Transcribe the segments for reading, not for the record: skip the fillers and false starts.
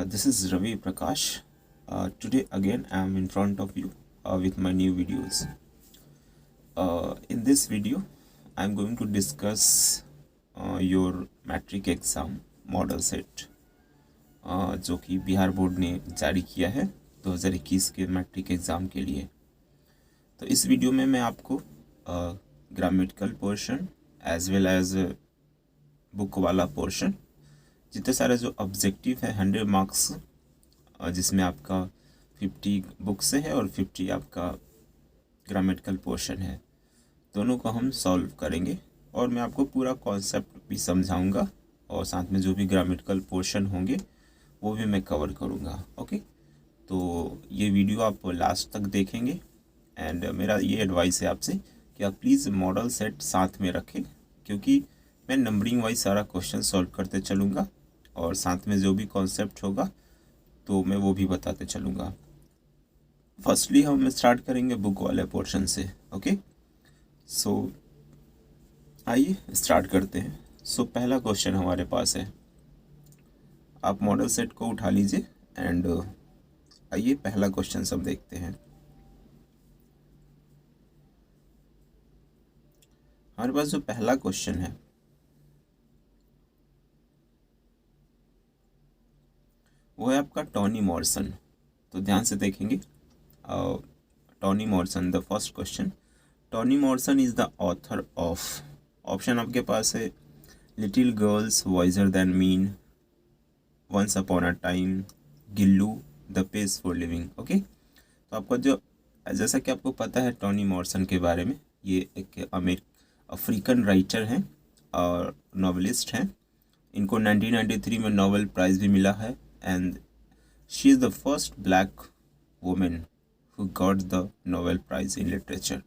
This is Ravi Prakash. Today again I am in front of you with my new videos. In this video I am going to discuss your matric exam model set जो कि Bihar board ने जारी किया है 2021 के matric exam के लिए। तो इस वीडियो में मैं आपको grammatical portion as well as book वाला पोर्शन, जितने सारे जो ऑब्जेक्टिव है 100 मार्क्स, जिसमें आपका 50 बुक से है और 50 आपका ग्रामेटिकल पोर्शन है, दोनों को हम सॉल्व करेंगे और मैं आपको पूरा कॉन्सेप्ट भी समझाऊंगा और साथ में जो भी ग्रामेटिकल पोर्शन होंगे वो भी मैं कवर करूंगा। ओके, तो ये वीडियो आप लास्ट तक देखेंगे एंड मेरा ये एडवाइस है आपसे कि आप प्लीज़ मॉडल सेट साथ में रखें, क्योंकि मैं नंबरिंग वाइज सारा क्वेश्चन सॉल्व करते चलूँगा और साथ में जो भी कॉन्सेप्ट होगा तो मैं वो भी बताते चलूँगा। फर्स्टली हम स्टार्ट करेंगे बुक वाले पोर्शन से। ओके, सो आइए स्टार्ट करते हैं। सो पहला क्वेश्चन हमारे पास है, आप मॉडल सेट को उठा लीजिए एंड आइए पहला क्वेश्चन सब देखते हैं। हमारे पास जो पहला क्वेश्चन है वो है आपका टॉनी मॉर्सन। तो ध्यान से देखेंगे। Toni Morrison, the first question, Toni Morrison is the author of, option आपके पास है little girls wiser than men, once upon a time, Gillu, the pace for living. Okay, तो आपको जो, जैसा कि आपको पता है टॉनी मॉर्सन के बारे में, ये एक अफ्रीकन राइटर हैं और नॉवेलिस्ट हैं। इनको 1993 में नोबेल प्राइज़ भी मिला है and she is the first black women who got the Nobel prize in literature.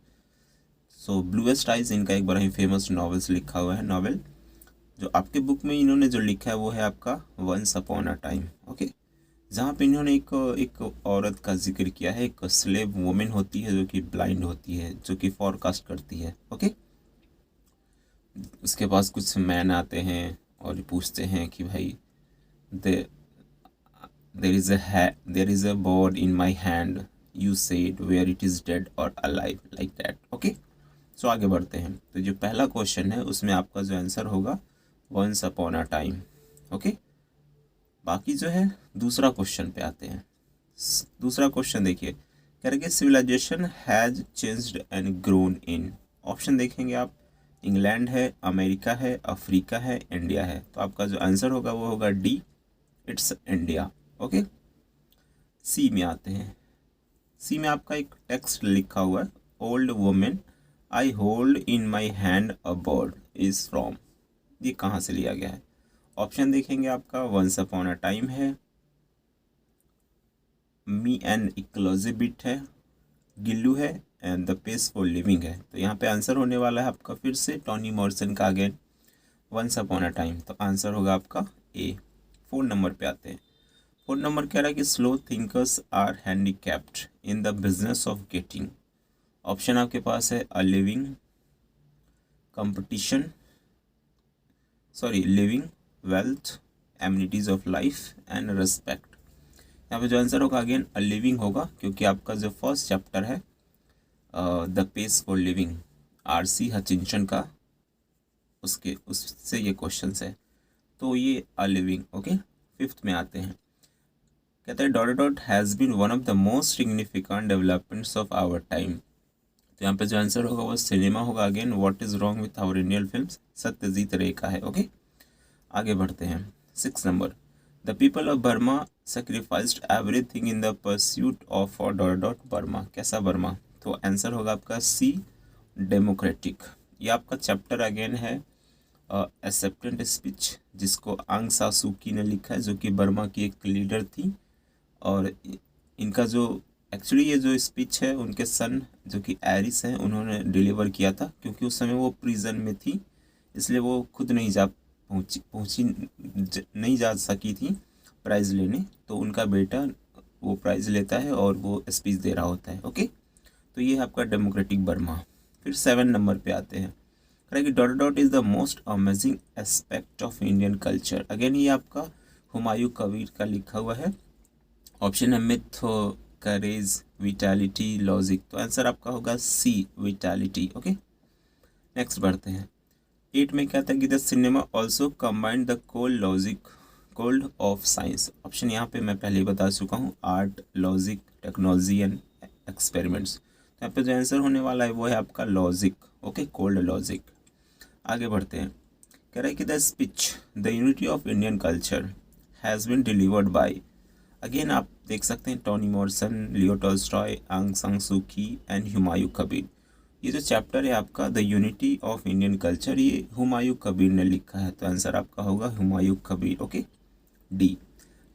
So bluest eyes इनका एक बड़ा ही फेमस नॉवेल्स लिखा हुआ है। नॉवेल जो आपके बुक में इन्होंने जो लिखा है वो है आपका once upon a time. Okay, जहाँ पे इन्होंने एक औरत का जिक्र किया है, एक स्लेव वुमेन होती है जो कि ब्लाइंड होती है, जो कि फॉरकास्ट करती है। ओके, उसके पास कुछ मैन आते हैं और पूछते हैं कि भाई there is a bird in my hand, you said where it is dead or alive, like that. Okay, so आगे बढ़ते हैं। तो जो पहला क्वेश्चन है उसमें आपका जो आंसर होगा once upon a time. Okay, बाकी जो है दूसरा क्वेश्चन पे आते हैं। दूसरा क्वेश्चन देखिए, कह रहे कि civilisation has changed and grown in, option देखेंगे आप, इंग्लैंड है, अमेरिका है, अफ्रीका है, इंडिया है। तो आपका जो आंसर होगा वो होगा डी, इट्स इंडिया। ओके, सी में आते हैं। सी में आपका एक टेक्स्ट लिखा हुआ है, old women I hold in my hand a bird is from, ये कहाँ से लिया गया है? ऑप्शन देखेंगे आपका, वंस अपॉन अ टाइम है, मी एंड इक्लोजिबिट है, गिल्लू है and the pace for living है। तो यहाँ पे आंसर होने वाला है आपका फिर से टॉनी मॉर्सन का again once upon a time. तो आंसर होगा आपका ए। 4 नंबर पे आते हैं। 4 नंबर कह रहा है कि slow thinkers are handicapped in the business of getting, option आपके पास है a living, competition, living, wealth, amenities of life and respect. यहाँ पे जो आंसर होगा अगेन अ लिविंग होगा, क्योंकि आपका जो फर्स्ट चैप्टर है the pace for living, R C. Hutchinson का, उससे ये क्वेश्चन है, तो ये अ लिविंग। ओके, 5th में आते हैं। कहते हैं dot dot has been one of the most significant developments of our time. तो यहाँ पे जो आंसर होगा वो सिनेमा होगा again, what is wrong with our Indian films, Satyajit Ray का है। ओके, आगे बढ़ते हैं। 6 number, the people of Burma sacrificed everything in the pursuit of dot dot Burma, कैसा बर्मा? तो आंसर होगा आपका सी, डेमोक्रेटिक। ये आपका चैप्टर अगेन है एक्सेप्टेंट स्पीच, जिसको आंग सा सू की ने लिखा है, जो कि बर्मा की एक लीडर थी। और इनका जो एक्चुअली ये जो स्पीच है उनके सन जो कि एरिस हैं उन्होंने डिलीवर किया था, क्योंकि उस समय वो प्रिजन में थी, इसलिए वो खुद नहीं नहीं जा सकी थी प्राइज़ लेने। तो उनका बेटा वो प्राइज़ लेता है और वो स्पीच दे रहा होता है। ओके, तो ये है आपका डेमोक्रेटिक बर्मा। फिर 7 नंबर पे आते हैं, कि dot dot is the most amazing aspect of Indian culture. Again ये आपका हुमायूं कबीर का लिखा हुआ है। ऑप्शन है मिथ, करेज, विटैलिटी, लॉजिक। तो आंसर आपका होगा सी, विटैलिटी। ओके, नेक्स्ट बढ़ते हैं। 8 में क्या था कि the cinema also combined the cold of science. Option यहाँ पे मैं पहले ही बता चुका हूँ, art, logic, technology and experiments. तो यहाँ पे जो आंसर होने वाला है वो है आपका लॉजिक। Okay, cold logic. आगे बढ़ते हैं। कह रहा है कि the speech the unity of Indian culture has been delivered by. Again आप देख सकते हैं टोनी मॉर्सन, लियो टॉल्स्टॉय, आंग सान सू की एंड हुमायूं कबीर। ये जो चैप्टर है आपका the unity of Indian culture, ये हुमायूं कबीर ने लिखा है। तो आंसर आपका होगा हुमायूं कबीर। Okay, D.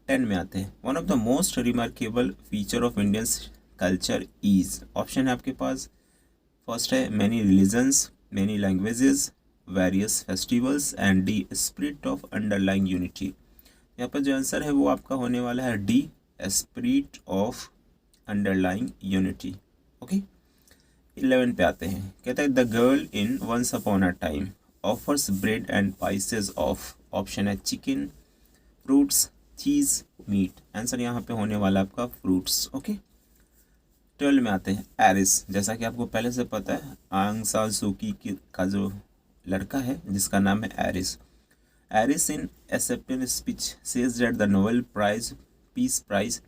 10 में आते हैं। One of the most remarkable feature of Indian culture is. Option है आपके पास, फर्स्ट है many religions, many languages, various festivals and D spirit of underlying unity. यहाँ पर जो आंसर है वो आपका होने वाला है D, spirit of underlying unity. Okay, 11 पे आते हैं। कहता है the girl in once upon a time offers bread and pieces of. Option है chicken, fruits, cheese, meat. Answer यहाँ पे होने वाला आपका फ्रूट्स। ओके, 12 में आते हैं। एरिस, जैसा कि आपको पहले से पता है, आंग सान सू की का जो लड़का है जिसका नाम है एरिस। एरिस in acceptance speech says that the Nobel prize peace prize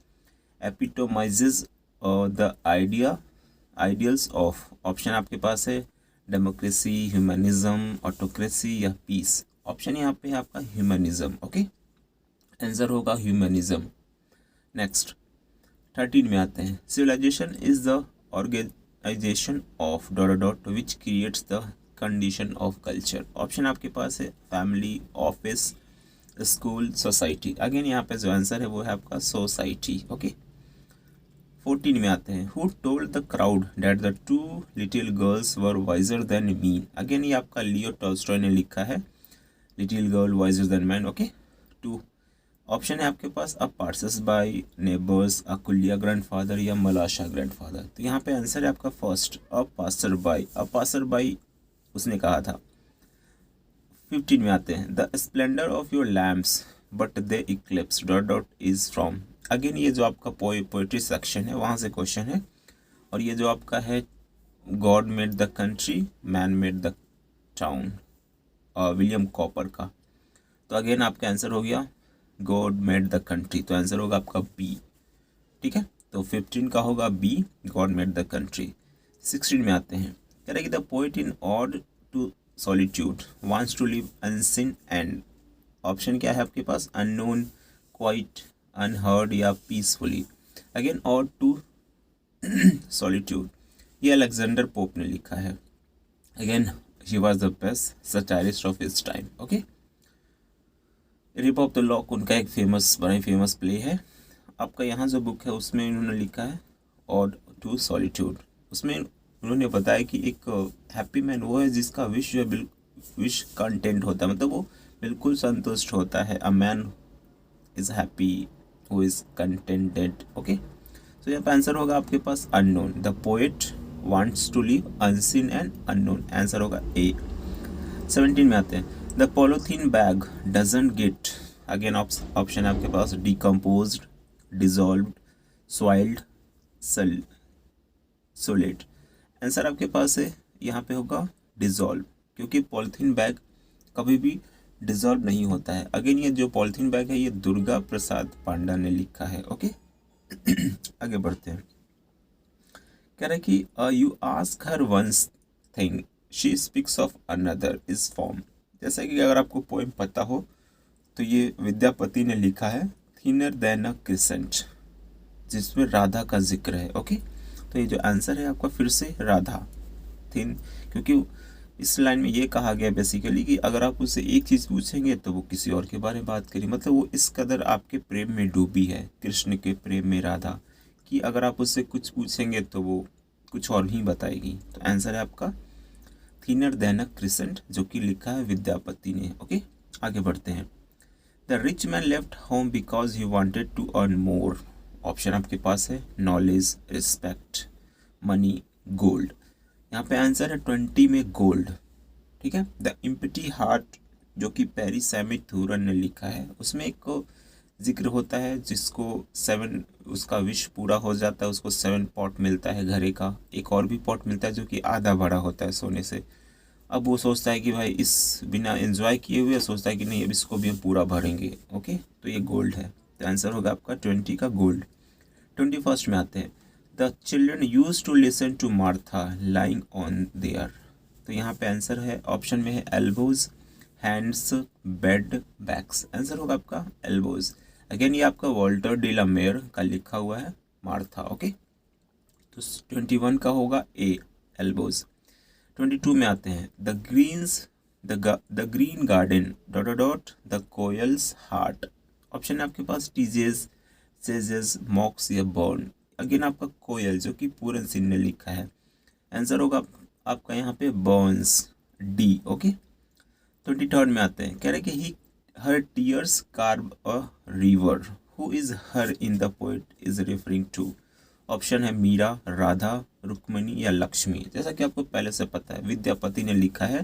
epitomizes the ideals of. Option आपके पास है डेमोक्रेसी, ह्यूमनिज्म, ऑटोक्रेसी या पीस। ऑप्शन यहाँ पे है आपका ह्यूमनिज्म। ओके, आंसर होगा ह्यूमनिज्म। नेक्स्ट 13 में आते हैं। Civilization is the organization of that which creates the condition of culture. Option आपके पास है family, office, school, society. Again यहाँ पे जो आंसर है वो है आपका सोसाइटी। ओके, 14 में आते हैं। Who told the crowd that the two little girls were wiser than me. Again ये आपका लियो टॉल्स्टॉय ने लिखा है, little girl wiser than man. Okay, 2। Option है आपके पास अ पार्सस बाई, नेबर्स, अकुलिया ग्रैंडफादर या मलाशा ग्रैंडफादर। तो यहाँ पे आंसर है आपका first, a passer by. A passer by उसने कहा था। 15 में आते हैं। The splendour of your lamps but they Eclipse dot is from. Again ये जो आपका पोएट्री सेक्शन है वहाँ से क्वेश्चन है, और ये जो आपका है God made the country, man made the town, William Cowper का। तो अगेन आपका आंसर हो गया गॉड मेड द कंट्री। तो आंसर होगा आपका बी। ठीक है, तो 15 का होगा बी, गॉड मेड द कंट्री। 16 में आते हैं। कह रहे कि the poet in ode to solitude wants to live unseen and. Option क्या है आपके पास, अननोन, क्वाइट, अनहर्ड या peacefully. Again odd to solitude, ये अलेक्जेंडर पोप ने लिखा है। Again he was the best satirist of his time. Okay, rip off the lock उनका एक बड़ा ही फेमस प्ले है। आपका यहाँ जो बुक है उसमें इन्होंने लिखा है ऑड टू सॉलिट्यूड। उसमें उन्होंने बताया कि एक हैप्पी मैन वो है जिसका विश जो है विश कंटेंट होता है, मतलब वो बिल्कुल संतुष्ट होता है। A man is happy who is contented. Okay, तो यहाँ पे आंसर होगा आपके पास unknown. The poet wants to live unseen and unknown. Answer होगा ए। 17 में आते हैं। The polythene bag doesn't get. Again option है आपके पास decomposed, dissolved, soiled, solid. Answer आपके पास है यहाँ पे होगा डिजॉल्व, क्योंकि पॉलीथीन बैग कभी भी डिजॉल्व नहीं होता है। अगेन ये जो पॉलीथीन बैग है ये दुर्गा प्रसाद पांडा ने लिखा है। ओके, आगे बढ़ते हैं। कह रहा है कि you ask her once thing she speaks of another is form. जैसा कि अगर आपको पोएम पता हो तो ये विद्यापति ने लिखा है, थिनर देन अ क्रिसेंट, जिसमें राधा का जिक्र है। ओके, तो ये जो आंसर है आपका फिर से राधा, थिन, क्योंकि इस लाइन में ये कहा गया बेसिकली कि अगर आप उससे एक चीज़ पूछेंगे तो वो किसी और के बारे में बात करें, मतलब वो इस कदर आपके प्रेम में डूबी है, कृष्ण के प्रेम में राधा, कि अगर आप उससे कुछ पूछेंगे तो वो कुछ और ही बताएगी। तो आंसर है आपका थिनर देन अ क्रिसेंट, जो कि लिखा है विद्यापति ने। ओके, आगे बढ़ते हैं। The rich man left home because he wanted to earn more. Option आपके पास है नॉलेज, रिस्पेक्ट, मनी, गोल्ड। यहाँ पे आंसर है 20 में गोल्ड। ठीक है, द इम्पटी हार्ट जो कि पेरी सैमी थूरन ने लिखा है, उसमें एक जिक्र होता है, जिसको 7 उसका विश पूरा हो जाता है, उसको 7 पॉट मिलता है घड़े का। एक और भी पॉट मिलता है जो कि आधा भरा होता है सोने से। अब वो सोचता है कि भाई इस बिना एंजॉय किए हुए सोचता है कि नहीं अब इसको भी हम पूरा भरेंगे। ओके, तो ये गोल्ड है, तो आंसर होगा आपका 20 का गोल्ड। 21 में आते हैं, the children use to listen to Martha lying on there. तो यहाँ पे आंसर है, ऑप्शन में है elbows, hands, bed, backs. Answer होगा आपका एल्बोज। अगेन ये आपका वॉल्टर डे ला मेयर का लिखा हुआ है मार्था। ओके, तो 21 का होगा ए, एल्बोज। 22 में आते हैं, the green garden dot dot the coils heart. Option है आपके पास टीजेस, सेजेस, मॉक्स या बॉर्न। अगेन आपका कोयल जो कि पूरन सिंह ने लिखा है। आंसर होगा आपका यहाँ पे बॉर्न्स, डी। ओके, 23 में आते हैं, कह रहे कि he her tears carve a river, who is her in the poet is referring to. Option है मीरा, राधा, रुक्मिणी या लक्ष्मी। जैसा कि आपको पहले से पता है, विद्यापति ने लिखा है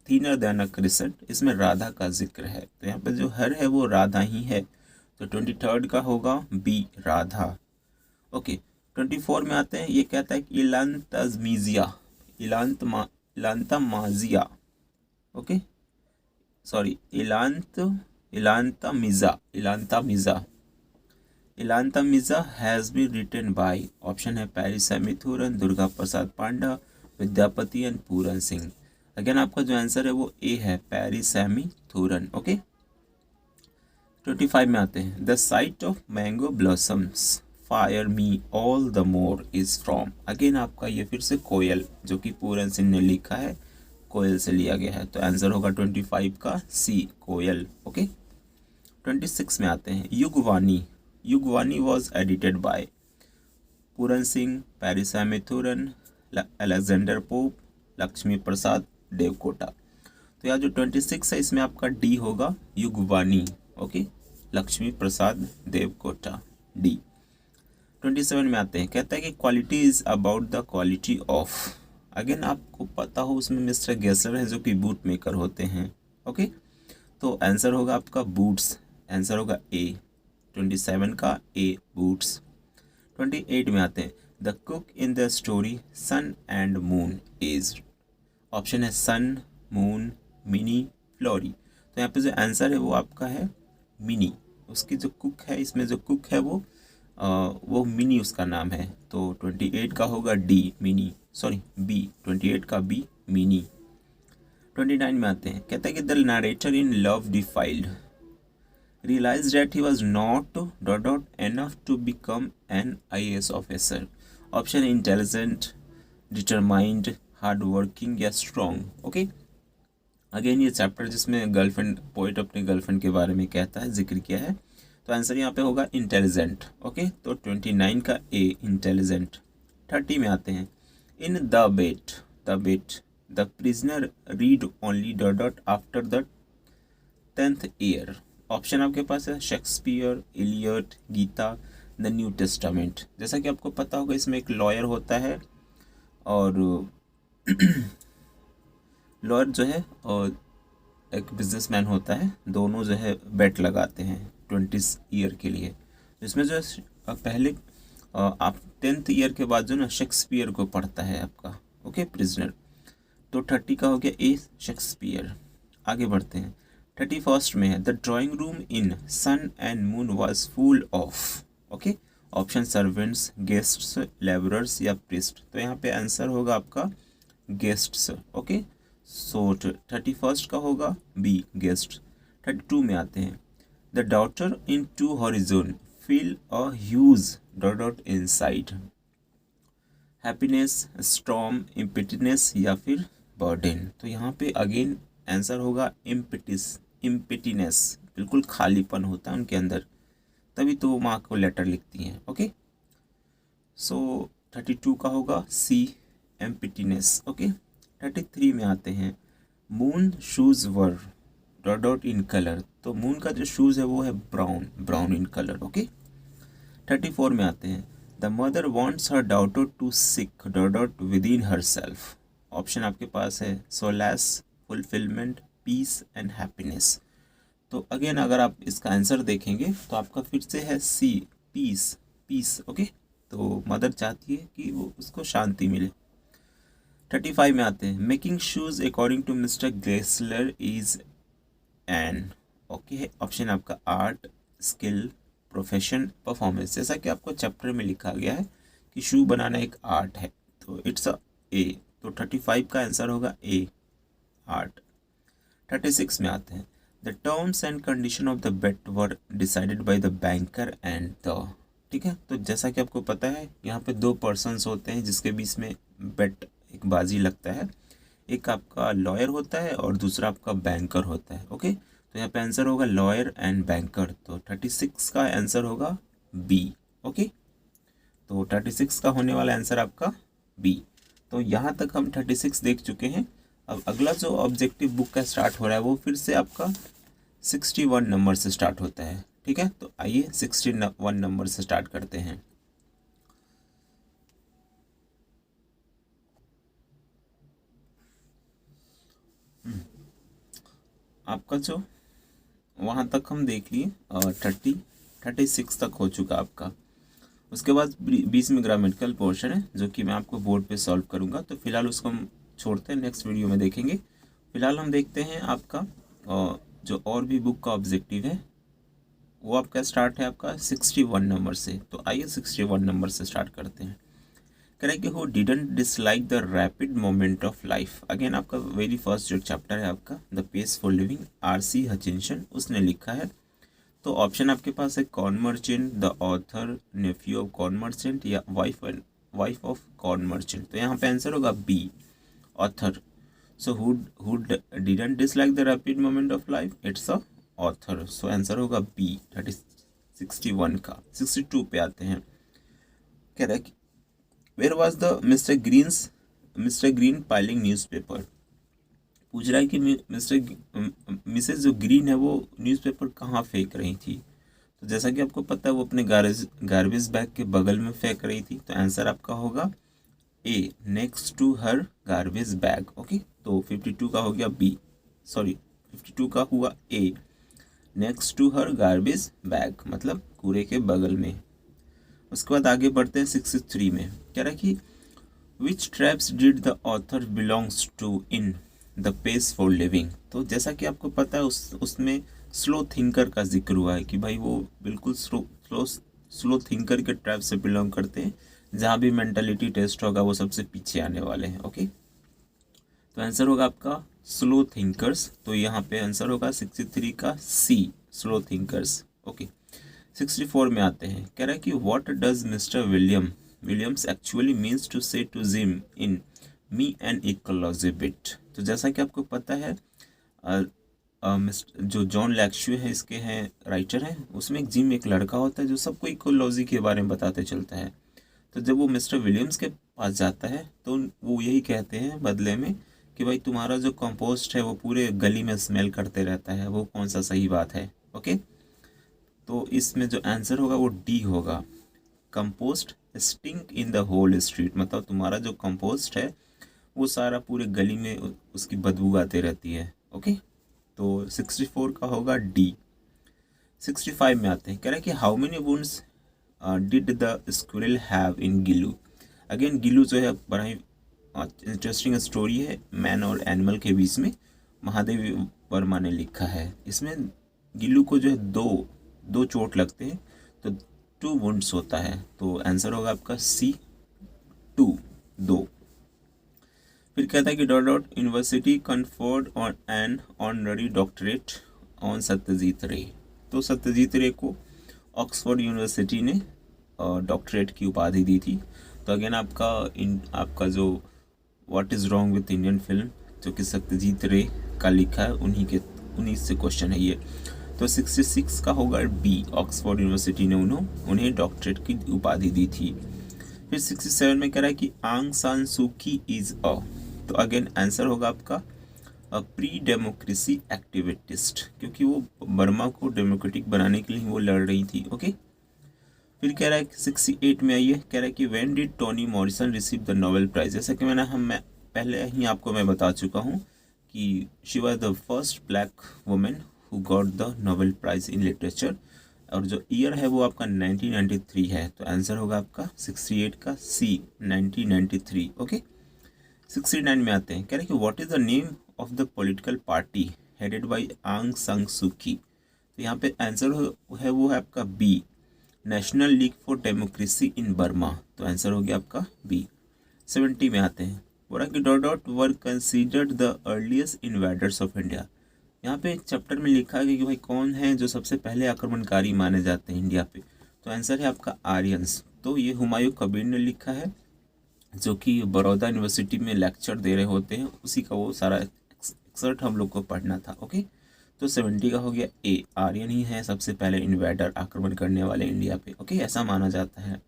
थिनर देन अ क्रिसेंट, इसमें राधा का जिक्र है, तो यहाँ पे जो हर है वो राधा ही है। तो 23 का होगा बी, राधा। ओके, 24 में आते हैं, ये कहता है कि इलांता माजिया। ओके, सॉरी, इलांता मिजा has been written by. Option है पैरिसामी थूरन, दुर्गा प्रसाद पांडा, विद्यापति एंड पूरन सिंह। अगेन आपका जो आंसर है वो ए है, पैरिसामी थूरन। ओके, 25 में आते हैं, the site of mango blossoms fire me all the more is from. Again आपका ये फिर से कोयल जो कि पूरन सिंह ने लिखा है, कोयल से लिया गया है, तो आंसर होगा 25 का सी, कोयल। ओके, 26 में आते हैं, Yugavani was edited by Puran Singh, Periasamy Thooran, Alexander Pope, Lakshmi Prasad Devkota. तो यहाँ जो 26 है इसमें आपका डी होगा, युगवानी। Okay, Lakshmi Prasad Devkota, D. 27 में आते हैं, कहता है कि quality is about the quality of. Again आपको पता हो उसमें मिस्टर गेसलर है जो कि बूट मेकर होते हैं। ओके, तो आंसर होगा आपका बूट्स। आंसर होगा ए, 27 का ए, बूट्स। 28 में आते हैं, the cook in the story sun and moon is. Option है सन, मून, मिनी, फ्लोरी। तो यहाँ पे जो आंसर है वो आपका है मिनी। उसकी जो कुक है, इसमें जो कुक है वो मिनी उसका नाम है। तो 28 का होगा डी, मिनी, सॉरी बी, 28 का बी, मिनी। 29 में आते हैं, कहता है कि the narrator in love defiled realized that he was not enough to become an IAS officer. Option intelligent, determined, hardworking या strong. Okay? अगेन ये चैप्टर जिसमें गर्लफ्रेंड, पोइट अपनी गर्लफ्रेंड के बारे में कहता है, जिक्र किया है, तो आंसर यहाँ पे होगा इंटेलिजेंट। ओके, तो 29 का ए, इंटेलिजेंट। 30 में आते हैं, in the bet the prisoner read only after the 10th year. Option आपके पास है Shakespeare, Eliot, Gita, the New Testament. जैसा कि आपको पता होगा इसमें एक लॉयर होता है और लॉयर जो है और एक बिजनेसमैन होता है, दोनों जो है बेट लगाते हैं 20 ईयर के लिए। इसमें जो है पहले आप 10th ईयर के बाद जो ना शेक्सपियर को पढ़ता है आपका। Okay, prisoner. तो 30 का हो गया ए, शेक्सपियर। आगे बढ़ते हैं, 31 में है, the drawing room in sun and moon was full of. Okay, option servants, guests, labourers या प्रिस्ट। तो यहाँ पे आंसर होगा आपका गेस्ट्स। ओके, सो 31 का होगा बी, गेस्ट। 32 में आते हैं, the daughter in to horizon feel a huge inside. Happiness, storm, emptiness या फिर बर्डन। तो यहाँ पे अगेन आंसर होगा इम्पिटीनेस। बिल्कुल खालीपन होता है उनके अंदर, तभी तो वो माँ को लेटर लिखती हैं। ओके, सो 32 का होगा सी, एम्पिटीनेस। ओके, 33 में आते हैं, moon shoes were in colour. तो मून का जो शूज है वो है ब्राउन इन कलर। ओके, 34 में आते हैं, the mother wants her daughter to seek within herself. Option आपके पास है solace, fulfilment, peace and happiness. तो अगेन अगर आप इसका आंसर देखेंगे तो आपका फिर से है सी, पीस, पीस। ओके, तो मदर चाहती है कि वो उसको शांति मिले। 35 में आते हैं, making shoes according to mister Glessler is an, okay, option आपका आर्ट, स्किल, प्रोफेशन, परफॉर्मेंस। जैसा कि आपको चैप्टर में लिखा गया है कि शू बनाना एक आर्ट है, तो इट्स अ ए, तो 35 का आंसर होगा ए, आर्ट। 36 में आते हैं, the terms and condition of the bet were decided by the banker and the, ठीक है। तो जैसा कि आपको पता है यहाँ पे दो पर्सन्स होते हैं जिसके बीच में बेट, एक बाजी लगता है, एक आपका लॉयर होता है और दूसरा आपका बैंकर होता है। ओके, तो यहाँ पे आंसर होगा लॉयर एंड बैंकर, तो 36 का आंसर होगा बी। ओके, तो 36 का होने वाला आंसर आपका बी। तो यहाँ तक हम 36 देख चुके हैं। अब अगला जो ऑब्जेक्टिव बुक का स्टार्ट हो रहा है वो फिर से आपका 61 नंबर से स्टार्ट होता है, ठीक है। तो आइए 61 नंबर से स्टार्ट करते हैं। आपका जो वहाँ तक हम देख लिए 36 तक हो चुका आपका। उसके बाद 20 में ग्रामेटिकल पोर्शन है जो कि मैं आपको बोर्ड पे सॉल्व करूँगा, तो फिलहाल उसको हम छोड़ते हैं, नेक्स्ट वीडियो में देखेंगे। फिलहाल हम देखते हैं आपका जो और भी बुक का ऑब्जेक्टिव है वो आपका स्टार्ट है आपका 61 नंबर से। तो आइए 61 नंबर से स्टार्ट करते हैं। Correct, who didn't dislike the rapid moment of life. Again आपका वेरी फर्स्ट जो चैप्टर है आपका the pace for living, R.C. Hutchinson उसने लिखा है। तो ऑप्शन आपके पास है corn merchant, the author, nephew of corn merchant या वाइफ ऑफ कॉर्न मर्चेंट। तो यहाँ पे आंसर होगा B, author. So who didn't dislike the rapid moment of life, it's a author. So answer होगा बी, दैट इज 61 का। 62 पे आते हैं। कह रहा है कि where was the mister Green piling newspaper. पूछ रहा है कि मिसेस जो ग्रीन है वो न्यूज़पेपर कहाँ फेंक रही थी। तो जैसा कि आपको पता है वो अपने गार्बेज बैग के बगल में फेंक रही थी। तो आंसर आपका होगा A, next to her garbage bag. Okay, तो 52 का हो गया बी, सॉरी 52 का हुआ A, next to her garbage bag मतलब कूड़े के बगल में। उसके बाद आगे बढ़ते हैं 63 में। कह रहा है कि which tribes did the author belongs to in the pace for living. तो जैसा कि आपको पता है उसमें स्लो थिंकर का जिक्र हुआ है कि भाई वो बिल्कुल स्लो थिंकर के ट्राइब से बिलोंग करते हैं। जहाँ भी मेंटालिटी टेस्ट होगा वो सबसे पीछे आने वाले हैं। ओके, तो आंसर होगा आपका स्लो थिंकर्स। तो यहाँ पे आंसर होगा 63 का सी, स्लो थिंकर्स। ओके, 64 में आते हैं। कह रहा है कि what does mister Williams actually means to say to Jim in me and ecology bit. तो जैसा कि आपको पता है जो जॉन लैक्शू है इसके हैं राइटर हैं, उसमें एक जिम एक लड़का होता है जो सबको इकोलॉजी के बारे में बताते चलता है। तो जब वो मिस्टर विलियम्स के पास जाता है तो वो यही कहते हैं बदले में कि भाई तुम्हारा जो कंपोस्ट है वो पूरे गली में स्मेल करते रहता है, वो कौन सा सही बात है। ओके, तो इसमें जो आंसर होगा वो डी होगा, compost stink in the whole street. मतलब तुम्हारा जो कंपोस्ट है वो सारा पूरे गली में उसकी बदबू आती रहती है। ओके, तो 64 का होगा डी। 65 में आते हैं। कह रहा है कि how many wounds did the squirrel have in Gillu. Again Gillu जो है बड़ा ही इंटरेस्टिंग स्टोरी है मैन और एनिमल के बीच में, महादेव वर्मा ने लिखा है। इसमें गिलू को जो है दो चोट लगते हैं तो 2 वुंड्स होता है। तो आंसर होगा आपका सी, 2। फिर कहता है कि dot university conferred on an honorary doctorate on Satyajit रे। तो सत्यजीत रे को ऑक्सफोर्ड यूनिवर्सिटी ने डॉक्टरेट की उपाधि दी थी। तो अगेन आपका जो what is wrong with Indian film जो कि सत्यजीत रे का लिखा है उन्हीं से क्वेश्चन है ये। तो 66 का होगा बी, ऑक्सफोर्ड यूनिवर्सिटी ने उन्हें डॉक्टरेट की उपाधि दी थी। फिर 67 में कह रहा है कि आंग सान सू की इज अ। तो अगेन आंसर होगा आपका प्री डेमोक्रेसी एक्टिविटिस्ट, क्योंकि वो बर्मा को डेमोक्रेटिक बनाने के लिए वो लड़ रही थी। ओके, फिर कह रहा है 68 में आइए। कह रहा है कि when did Tony Morrison receive the Nobel prize. जैसा कि मैं पहले ही आपको मैं बता चुका हूँ कि she was the first black women who got the Nobel prize in literature, और जो ईयर है वो आपका 1993 है। तो आंसर होगा आपका 68 का सी, 1993। ओके, 69 में आते हैं, कह रहे हैं कि what is the name of the political party headed by आंग सान सू की। तो यहाँ पे आंसर है वो है आपका B, national league for democracy in Burma. तो आंसर हो गया आपका बी। 70 में आते हैं, बोला कि dot dot were considered the earliest invaders of India. यहाँ पे एक चैप्टर में लिखा है कि भाई कौन है जो सबसे पहले आक्रमणकारी माने जाते हैं इंडिया पे। तो आंसर है आपका आर्यंस। तो ये हुमायूं कबीर ने लिखा है, जो कि बड़ौदा यूनिवर्सिटी में लेक्चर दे रहे होते हैं, उसी का वो सारा एक्सर्ट हम लोग को पढ़ना था। ओके, तो 70 का हो गया ए, आर्यन ही है सबसे पहले इन्वेडर, आक्रमण करने वाले इंडिया पे। ओके, ऐसा माना जाता है।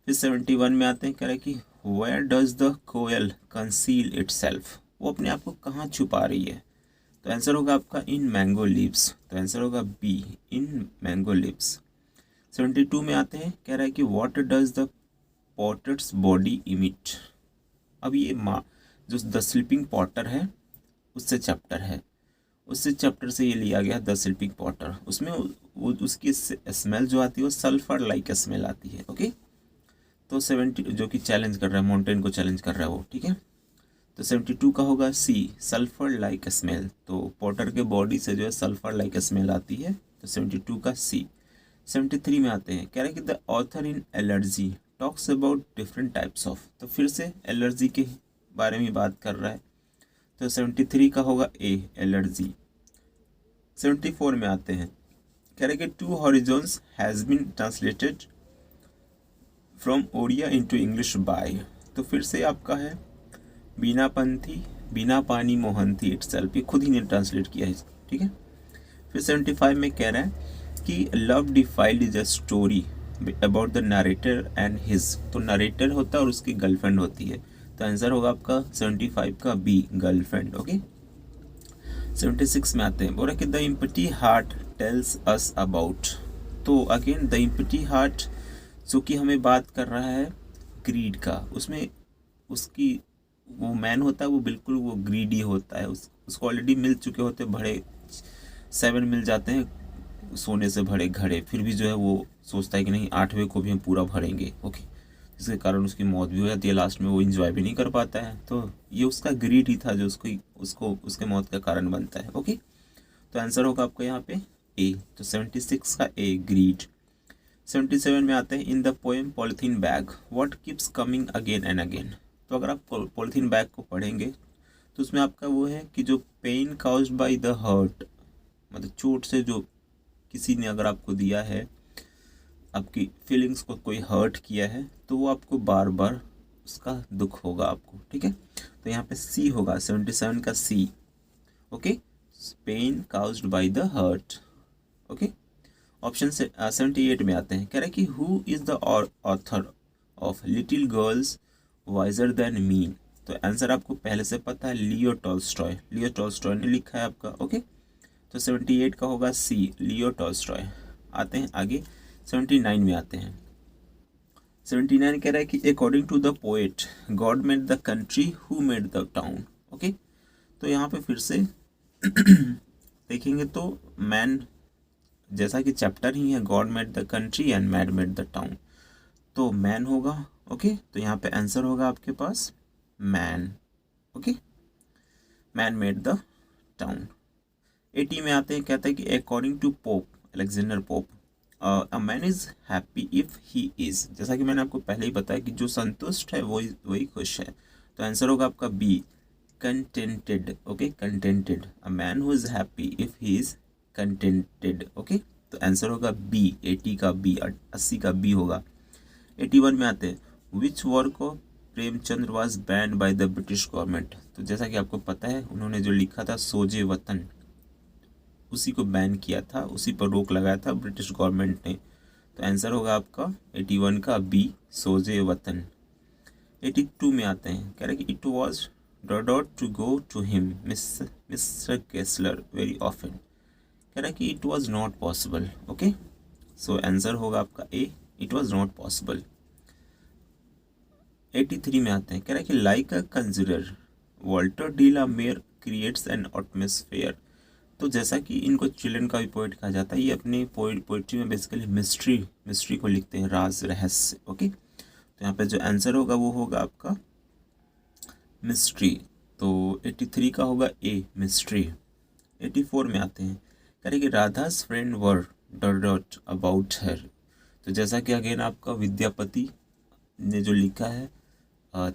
फिर 71 में आते हैं, कह रहे हैं कि where does the koel conceal itself, वो अपने आप को कहाँ छुपा रही है। तो आंसर होगा आपका इन मैंगो लीव्स। तो आंसर होगा बी, इन मैंगो लीव्स। 72 में आते हैं, कह रहा है कि what does the potter's body emit. अब ये जो द स्लीपिंग पॉटर है उससे चैप्टर है, उससे चैप्टर से ये लिया गया द स्लीपिंग पॉटर। उसमें वो उसकी स्मेल जो आती है वो सल्फर लाइक स्मेल आती है। ओके, तो 70 जो कि चैलेंज कर रहा है, माउंटेन को चैलेंज कर रहा है वो, ठीक है। तो 72 का होगा सी, सल्फर लाइक स्मेल। तो पॉटर के बॉडी से जो है सल्फर लाइक स्मेल आती है। तो 72 का सी। 73 में आते हैं, कह रहे हैं कि the author in allergy talks about different types of. तो फिर से एलर्जी के बारे में बात कर रहा है। तो 73 का होगा ए, एलर्जी। 74 में आते हैं, कह रहे हैं कि Two Horizons has been translated from Odia into English by. तो फिर से आपका है बीना पंथी बिना पानी मोहंती इटसेल्फ, ये खुद ही ने ट्रांसलेट किया है, ठीक है। फिर 75 में कह रहा है कि love defiled is a story about the narrator and his. तो नरेटर होता है और उसकी गर्लफ्रेंड होती है। तो आंसर होगा आपका 75 का बी, गर्लफ्रेंड। ओके, 76 में आते हैं, बोल रहे कि the empty heart tells us about. तो अगेन द इम्पटी हार्ट जो कि हमें बात कर रहा है ग्रीड का, उसमें उसकी वो मैन होता है वो बिल्कुल वो ग्रीडी होता है, उसको ऑलरेडी मिल चुके होते भरे 7 मिल जाते हैं सोने से भरे घड़े, फिर भी जो है वो सोचता है कि नहीं 8वें को भी हम पूरा भरेंगे। ओके, जिसके कारण उसकी मौत भी हो जाती है, लास्ट में वो इंजॉय भी नहीं कर पाता है। तो ये उसका ग्रीड ही था जो उसको उसके मौत का कारण बनता है। ओके, तो आंसर होगा आपका यहाँ पे ए। तो 76 का ए, ग्रीड। 77 में आते हैं, in the poem polythene bag what keeps coming again and again. तो अगर आप पॉलिथीन बैग को पढ़ेंगे तो उसमें आपका वो है कि जो pain caused by the hurt, मतलब चोट से जो किसी ने अगर आपको दिया है, आपकी फीलिंग्स को कोई हर्ट किया है, तो वो आपको बार बार उसका दुख होगा आपको, ठीक है। तो यहाँ पे सी होगा, 77 का C. Okay, pain caused by the heart. Okay, option से 78 में आते हैं, कह रहे हैं कि who is the author of little girls wiser than me. तो आंसर आपको पहले से पता है, लियो टॉल्स्टॉय। लियो टॉल्स्टॉय ने लिखा है आपका। ओके, तो 78 का होगा सी, लियो टॉल्स्टॉय। आते हैं आगे, 79 में आते हैं। 79 कह रहा है कि according to the poet God made the country who made the town. Okay, तो यहाँ पे फिर से देखेंगे तो मैन जैसा कि चैप्टर ही है, God made the country and man made the town, तो मैन होगा। ओके, तो यहाँ पे आंसर होगा आपके पास man. Okay, man made the town. 80 में आते हैं, कहते हैं कि according to Pope Alexander Pope a man is happy if he is. जैसा कि मैंने आपको पहले ही बताया कि जो संतुष्ट है वही खुश है। तो आंसर होगा आपका B, contented. Okay, contented, a man who is happy if he is contented. Okay, तो आंसर होगा बी, 80 का बी, 80 का बी होगा। 81 में आते हैं, which work of Premchandra was banned by the British government. तो जैसा कि आपको पता है उन्होंने जो लिखा था सोजे वतन, उसी को बैन किया था, उसी पर रोक लगाया था ब्रिटिश गवर्नमेंट ने। तो आंसर होगा आपका 81 का बी, सोजे वतन। 82 में आते हैं, कह रहे कि it was dot to go to him mister Kessler very often. कह रहा है कि it was not possible. Okay, so answer होगा आपका A, it was not possible. 83 में आते हैं, कह रहा है कि like a conjurer Walter de la Mare creates an atmosphere. तो जैसा कि इनको चिल्ड्रन का भी पोइट कहा जाता है, ये अपने पोइट्री में बेसिकली मिस्ट्री को लिखते हैं, राज रहस्य। ओके, तो यहाँ पे जो आंसर होगा वो होगा आपका मिस्ट्री। तो 83 का होगा ए मिस्ट्री। 84 में आते हैं, कह रहे कि Radha's friend were dot about her. तो जैसा कि अगेन आपका विद्यापति ने जो लिखा है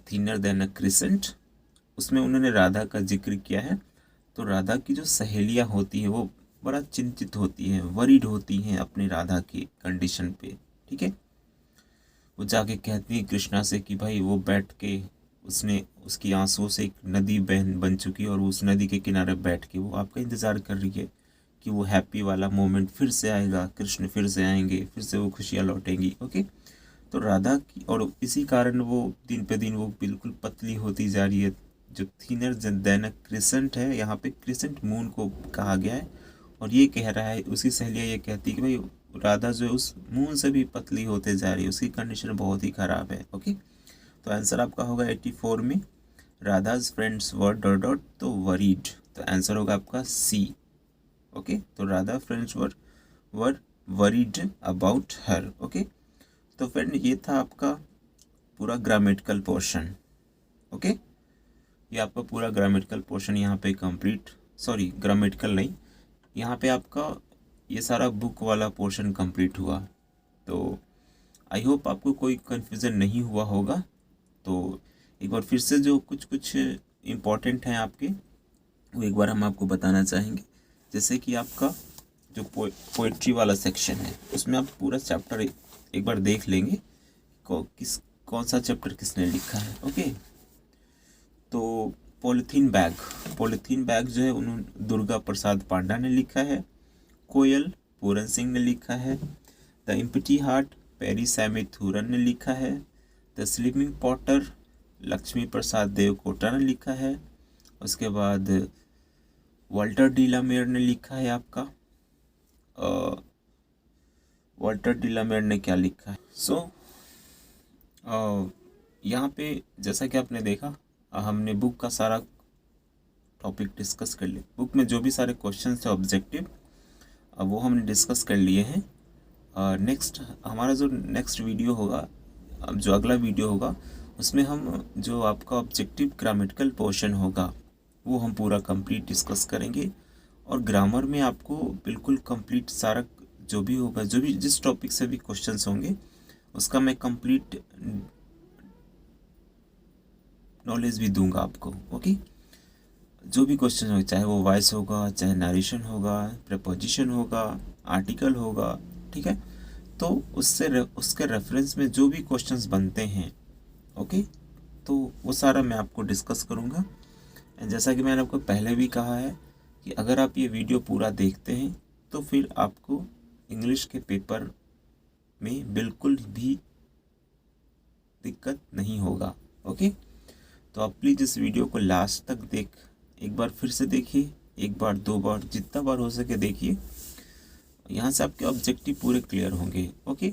थिनर देन अ क्रिसेंट, उसमें उन्होंने राधा का जिक्र किया है। तो राधा की जो सहेलियां होती हैं वो बड़ा चिंतित होती हैं, वरीड होती हैं अपने राधा की कंडीशन पे। ठीक है, वो जाके कहती है कृष्णा से कि भाई वो बैठ के उसकी आंसुओं से एक नदी बन चुकी है और उस नदी के किनारे बैठ के वो आपका इंतज़ार कर रही है कि वो हैप्पी वाला मोमेंट फिर से आएगा, कृष्ण फिर से आएंगे, फिर से वो खुशियाँ लौटेंगी। ओके, तो राधा की, और इसी कारण वो दिन पे दिन वो बिल्कुल पतली होती जा रही है। जो थिनर देन अ क्रिसेंट है, यहाँ पे क्रिसेंट मून को कहा गया है, और ये कह रहा है, उसकी सहेलियाँ ये कहती है कि भाई राधा जो है उस मून से भी पतली होते जा रही है, उसकी कंडीशन बहुत ही ख़राब है। ओके, तो आंसर आपका होगा 84 में Radha's friends were dot dot तो वरीड, तो आंसर होगा आपका सी। ओके, तो Radha friends were worried about her. Okay, तो फ्रेंड ये था आपका पूरा ग्रामेटिकल पोर्शन। ओके, ये आपका पूरा ग्रामेटिकल पोर्शन यहाँ पे कंप्लीट, सॉरी ग्रामेटिकल नहीं, यहाँ पे आपका ये सारा बुक वाला पोर्शन कंप्लीट हुआ। तो आई होप आपको कोई कन्फ्यूज़न नहीं हुआ होगा। तो एक बार फिर से जो कुछ इम्पॉर्टेंट हैं आपके, वो एक बार हम आपको बताना चाहेंगे। जैसे कि आपका जो पोइट्री वाला सेक्शन है, उसमें आप पूरा चैप्टर एक बार देख लेंगे कौन सा चैप्टर किसने लिखा है। ओके, तो पॉलीथीन बैग जो है उन्होंने दुर्गा प्रसाद पांडा ने लिखा है। कोयल पूरन सिंह ने लिखा है। द एम्प्टी हार्ट पेरी सैमिथुरन ने लिखा है। The sleeping Potter Lakshmi Prasad Devkota ने लिखा है। उसके बाद वाल्टर डी ला मेयर ने लिखा है आपका, वाल्टर डी ला मेयर ने क्या लिखा है। यहाँ पे जैसा कि आपने देखा, हमने बुक का सारा टॉपिक डिस्कस कर लिया। बुक में जो भी सारे क्वेश्चन थे ऑब्जेक्टिव, वो हमने डिस्कस कर लिए हैं। नेक्स्ट हमारा जो नेक्स्ट वीडियो होगा, जो अगला वीडियो होगा, उसमें हम जो आपका ऑब्जेक्टिव ग्रामेटिकल पोर्शन होगा वो हम पूरा कंप्लीट डिस्कस करेंगे। और ग्रामर में आपको बिल्कुल कंप्लीट सारा जो भी होगा, जो भी जिस टॉपिक से भी क्वेश्चंस होंगे, उसका मैं कंप्लीट नॉलेज भी दूंगा आपको। ओके, जो भी क्वेश्चन हो, चाहे वो वॉइस होगा, चाहे नरेशन होगा, प्रपोजिशन होगा, आर्टिकल होगा, ठीक है, तो उसके रेफरेंस में जो भी क्वेश्चंस बनते हैं, ओके, तो वो सारा मैं आपको डिस्कस करूँगा। जैसा कि मैंने आपको पहले भी कहा है कि अगर आप ये वीडियो पूरा देखते हैं तो फिर आपको इंग्लिश के पेपर में बिल्कुल भी दिक्कत नहीं होगा। ओके, तो आप प्लीज़ इस वीडियो को लास्ट तक एक बार फिर से देखिए, एक बार, दो बार, जितना बार हो सके देखिए। यहाँ से आपके ऑब्जेक्टिव पूरे क्लियर होंगे। ओके,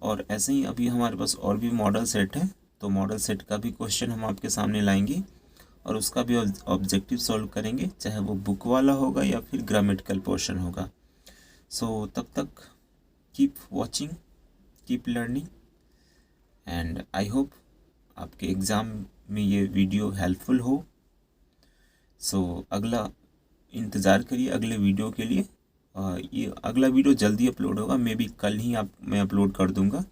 और ऐसे ही अभी हमारे पास और भी मॉडल सेट है, तो मॉडल सेट का भी क्वेश्चन हम आपके सामने लाएंगे और उसका भी ऑब्जेक्टिव सॉल्व करेंगे, चाहे वो बुक वाला होगा या फिर ग्रामेटिकल पोर्शन होगा। सो तब तक keep watching, keep learning, and I hope आपके एग्ज़ाम में ये वीडियो हेल्पफुल हो। सो अगला इंतज़ार करिए अगले वीडियो के लिए। ये अगला वीडियो जल्दी अपलोड होगा, मे बी कल ही मैं अपलोड कर दूंगा,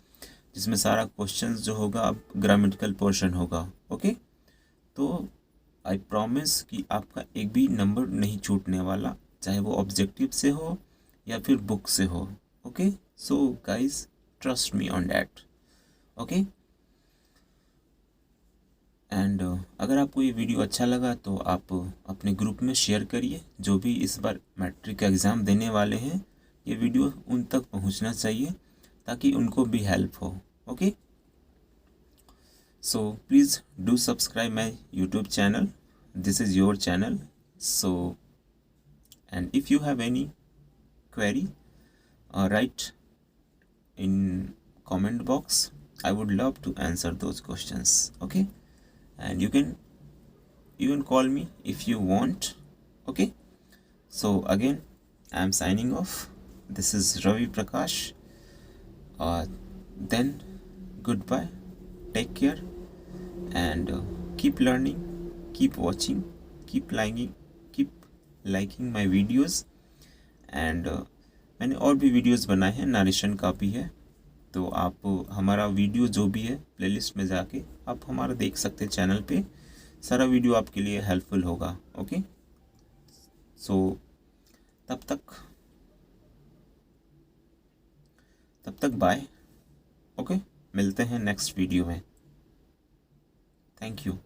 जिसमें सारा क्वेश्चंस जो होगा अब ग्रामेटिकल पोर्शन होगा। ओके, तो आई प्रॉमिस कि आपका एक भी नंबर नहीं छूटने वाला, चाहे वो ऑब्जेक्टिव से हो या फिर बुक से हो। Okay, so guys trust me on that. Okay, and अगर आपको ये वीडियो अच्छा लगा तो आप अपने ग्रुप में शेयर करिए। जो भी इस बार मैट्रिक का एग्ज़ाम देने वाले हैं, ये वीडियो उन तक पहुंचना चाहिए ताकि उनको भी हेल्प हो। Okay, so please do subscribe my YouTube channel, this is your channel. So, and if you have any query, write in comment box. I would love to answer those questions. Okay, and you can call me if you want. Okay, So again, I am signing off. This is Ravi Prakash. Then goodbye, take care, and keep learning, keep watching, keep liking my videos. And मैंने और भी videos बनाए हैं, narration का भी है, तो आप हमारा वीडियो जो भी है प्लेलिस्ट में जाके आप हमारा देख सकते हैं। चैनल पे सारा वीडियो आपके लिए हेल्पफुल होगा। ओके, सो तब तक बाय। ओके, मिलते हैं नेक्स्ट वीडियो में। Thank you.